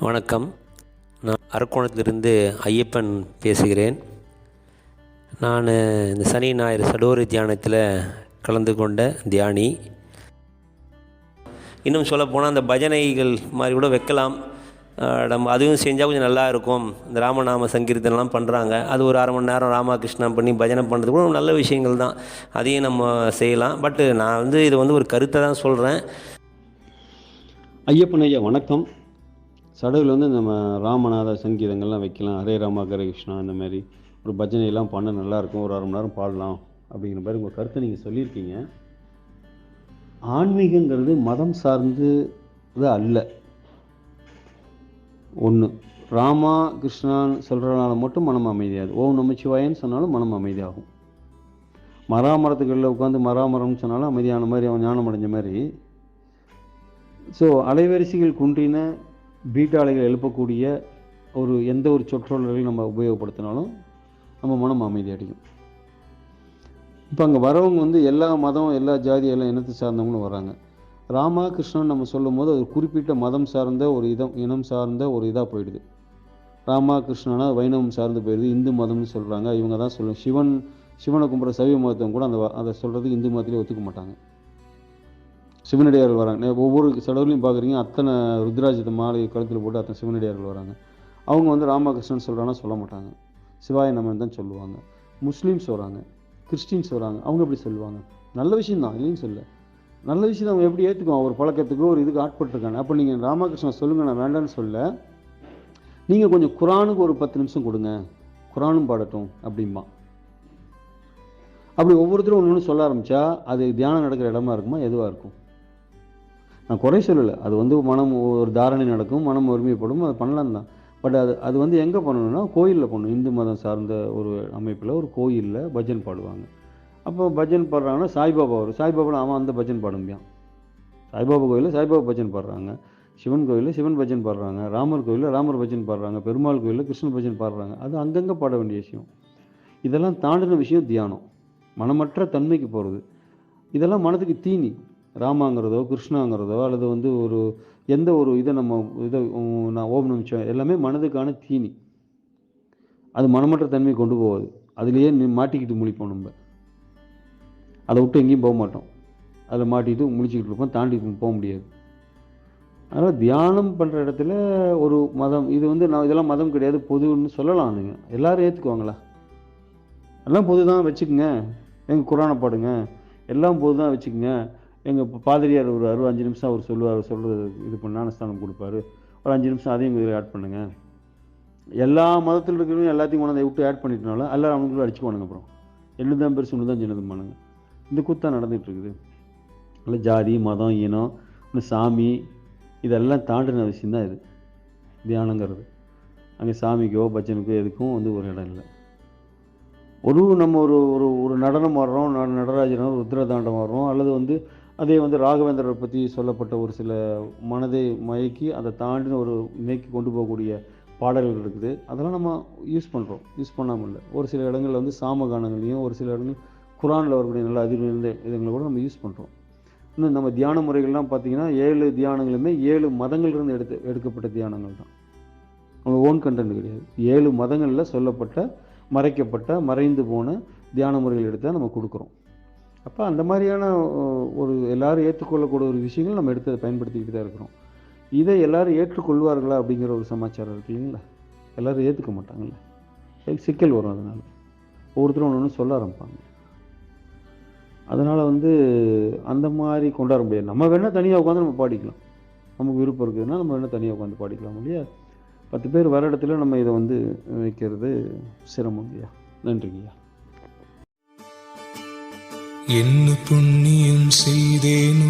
வணக்கம். நான் அரக்கோணத்திலிருந்து ஐயப்பன் பேசுகிறேன். நான் இந்த சனி ஞாயிறு சடோரி தியானத்தில் கலந்து கொண்ட தியானி. இன்னும் சொல்லப்போனால் அந்த பஜனைகள் மாதிரி கூட வைக்கலாம். நம்ம அதுவும் செஞ்சால் கொஞ்சம் நல்லா இருக்கும். இந்த ராமநாம சங்கீர்த்தனெலாம் பண்ணுறாங்க, அது ஒரு அரை மணி நேரம் ராமகிருஷ்ணா பண்ணி பஜனை பண்ணுறது கூட நல்ல விஷயங்கள் தான். அதையும் நம்ம செய்யலாம். பட்டு நான் இது ஒரு கருத்தை தான் சொல்கிறேன். ஐயப்பன் ஐயா வணக்கம். சடவில் நம்ம ராமநாத சங்கீதங்கள்லாம் வைக்கலாம், ஹரே ராமா ஹரே கிருஷ்ணா இந்த மாதிரி ஒரு பஜனையெல்லாம் பண்ண நல்லாயிருக்கும், ஒரு அரை மணி நேரம் பாடலாம் அப்படிங்கிற மாதிரி உங்கள் கருத்தை நீங்கள் சொல்லியிருக்கீங்க. ஆன்மீகங்கிறது மதம் சார்ந்து அல்ல. ஒன்று, ராமா கிருஷ்ணான்னு சொல்கிறனால மட்டும் மனம் அமைதியாகுது. ஓம் நமச்சிவாயன்னு சொன்னாலும் மனம் அமைதியாகும். மராமரத்துகளில் உட்காந்து மராமரம்னு சொன்னாலும் அமைதியான மாதிரி, அவன் ஞானம் அடைஞ்ச மாதிரி. ஸோ அலைவரிசைகள் குன்றின பீட்டா அலைகள் எழுப்பக்கூடிய எந்த ஒரு சொற்றொடர்கள் நம்ம உபயோகப்படுத்தினாலும் நம்ம மனம் அமைதி அடையும். இப்போ அங்கே வரவங்க எல்லா மதம், எல்லா ஜாதி, எல்லாம் இனத்தை சார்ந்தவங்களும் வராங்க. ராமா கிருஷ்ணன் நம்ம சொல்லும் போது அது குறிப்பிட்ட மதம் சார்ந்த ஒரு இனம் சார்ந்த ஒரு இதாக போயிடுது. ராமா கிருஷ்ணனா வைணவம் சார்ந்து போயிடுது. இந்து மதம்னு சொல்கிறாங்க. இவங்க தான் சொல்லுவோம், சிவனை கும்பிட்ற சைவ மதத்தவங்க கூட அதை சொல்கிறதுக்கு இந்து மதத்திலே ஒத்துக்க மாட்டாங்க. சிவனடியார்கள் வராங்க. ஒவ்வொரு சடவுலையும் பார்க்குறீங்க, அத்தனை ருத்ராஜத்தை மாலை கழுத்தில் போட்டு அத்தனை சிவனடியார்கள் வராங்க. அவங்க ராமகிருஷ்ணன் சொல்கிறாங்கன்னா சொல்ல மாட்டாங்க, சிவாய நமன் தான் சொல்லுவாங்க. முஸ்லீம்ஸ் வராங்க, கிறிஸ்டின்ஸ் வராங்க, அவங்க எப்படி சொல்லுவாங்க? நல்ல விஷயந்தான், இல்லைன்னு சொல்ல, நல்ல விஷயம் அவங்க எப்படி ஏற்றுக்குவோம்? ஒரு பழக்கத்துக்கு ஒரு இதுக்கு ஆட்பட்டுருக்காங்க. அப்போ நீங்கள் ராமகிருஷ்ணன் சொல்லுங்கள், நான் வேண்டான்னு சொல்ல, நீங்கள் கொஞ்சம் குரானுக்கு ஒரு 10 நிமிஷம் கொடுங்க, குரானும் பாடட்டும் அப்படிம்பா. அப்படி ஒவ்வொருத்தரும் ஒன்று சொல்ல ஆரம்பித்தா அது தியானம் நடக்கிற இடமா இருக்குமா, எதுவாக இருக்கும்? நான் குறை சொல்லலை. அது மனம் ஒரு தாரணை நடக்கும், மனம் ஒருமைப்படும், அது பண்ணலாம் தான். பட் அது எங்கே பண்ணணும்னா கோயிலில் பண்ணணும். இந்து மதம் சார்ந்த ஒரு அமைப்பில் ஒரு கோயிலில் பஜன் பாடுவாங்க. அப்போ பஜன் பாடுறாங்கன்னா சாய்பாபா வரும். சாய்பாபாவில் அவன் அந்த பஜன் பாட முடியும். சாய்பாபா கோயிலில் சாய்பாபா பஜன் பாடுறாங்க, சிவன் கோயிலில் சிவன் பஜன் பாடுறாங்க, ராமர் கோயிலில் ராமர் பஜன் பாடுறாங்க, பெருமாள் கோயிலில் கிருஷ்ணன் பஜன் பாடுறாங்க. அது அங்கங்கே பாட வேண்டிய விஷயம். இதெல்லாம் தாண்டின விஷயம் தியானம், மனமற்ற தன்மைக்கு போகிறது. இதெல்லாம் மனதுக்கு தீனி. ராமாங்கிறதோ கிருஷ்ணாங்கிறதோ அல்லது எந்த ஒரு இதை நான் ஓம் நிமிஷம் எல்லாமே மனதுக்கான தீனி. அது மனமற்ற தன்மையை கொண்டு போகாது. அதுலேயே மாட்டிக்கிட்டு முழிப்போம். நம்ம அதை விட்டு எங்கேயும் போக மாட்டோம். அதில் மாட்டிக்கிட்டு முழிச்சிக்கிட்டு இருப்போம், தாண்டி போக முடியாது. அதனால் தியானம் பண்ணுற இடத்துல ஒரு மதம் நான் இதெல்லாம் மதம் கிடையாது, பொதுன்னு சொல்லலாம். நீங்கள் எல்லோரும் ஏற்றுக்குவாங்களா? எல்லாம் பொது தான் வச்சுக்கோங்க, எங்கள் குரானை பாடுங்க, எல்லாம் பொது தான் வச்சுக்கோங்க. எங்கள் பாதிரியார் ஒரு 5 நிமிஷம் அவர் சொல்கிறது இது பண்ண ஞானஸ்தானம் கொடுப்பாரு, ஒரு 5 நிமிஷம் அதையும் இதில் ஆட் பண்ணுங்கள். எல்லா மதத்தில் இருக்கிறவங்க எல்லாத்தையும் கொண்டாந்து விட்டு ஆட் பண்ணிட்டனால எல்லோரும் அவங்களுக்குள்ள அடிச்சுக்குவானுங்க. அப்புறம் என்ன தான் பெருசு ஒன்று தான் சின்னது பண்ணுங்க. இந்த கூத்தான் நடந்துகிட்டு இருக்குது. இல்லை ஜாதி மதம் இனம் சாமி இதெல்லாம் தாண்டின விஷயந்தான் இது தியானங்கிறது. அங்கே சாமிக்கோ பஜனுக்கோ எதுக்கும் ஒரு இடம் இல்லை. நம்ம ஒரு நடனம் ஆடுறோம், நடராஜனம் ருத்ரதாண்டம் ஆடுறோம், அல்லது அதே ராகவேந்திரரை பற்றி சொல்லப்பட்ட ஒரு சில மனதை மயக்கி அதை தாண்டின ஒரு நிலைக்கு கொண்டு போகக்கூடிய பாடல்கள் இருக்குது. அதெல்லாம் நம்ம யூஸ் பண்ணுறோம், யூஸ் பண்ணாமல் இல்லை. ஒரு சில இடங்களில் சாமகானங்களையும், ஒரு சில இடங்கள் குரானில் வரக்கூடிய நல்ல அதிர்ந்த இதுங்களை கூட நம்ம யூஸ் பண்ணுறோம். இன்னும் நம்ம தியான முறைகள்லாம் பார்த்திங்கன்னா 7 தியானங்களுமே 7 மதங்கள்லேருந்து எடுக்கப்பட்ட தியானங்கள் தான். அவங்க ஓன் கண்டென்ட் கிடையாது. 7 மதங்களில் சொல்லப்பட்ட மறைக்கப்பட்ட மறைந்து போன தியான முறைகள் எடுத்து நம்ம கொடுக்குறோம். அப்போ அந்த மாதிரியான எல்லாரும் ஏற்றுக்கொள்ளக்கூடிய ஒரு விஷயங்கள் நம்ம எடுத்து அதை பயன்படுத்திக்கிட்டு தான் இருக்கிறோம். இதை எல்லோரும் ஏற்றுக்கொள்வார்களா அப்படிங்கிற ஒரு சமாச்சாரம் இருக்கு இல்லைங்களா? எல்லோரும் ஏற்றுக்க மாட்டாங்கல்ல, சிக்கல் வரும். அதனால் ஒவ்வொருத்தரும் ஒன்று சொல்ல ஆரம்பிப்பாங்க. அதனால் அந்த மாதிரி கொண்டாட முடியாது. நம்ம வேணால் தனியாக உட்காந்து நம்ம பாடிக்கலாம், நமக்கு விருப்பம் இருக்குதுன்னா நம்ம வேணால் தனியாக உட்காந்து பாடிக்கலாம் இல்லையா? 10 பேர் வர இடத்துல நம்ம இதை வைக்கிறது சிரமம் இல்லையா? நன்றிங்கய்யா. என்ன புண்ணியம் செய்தேனோ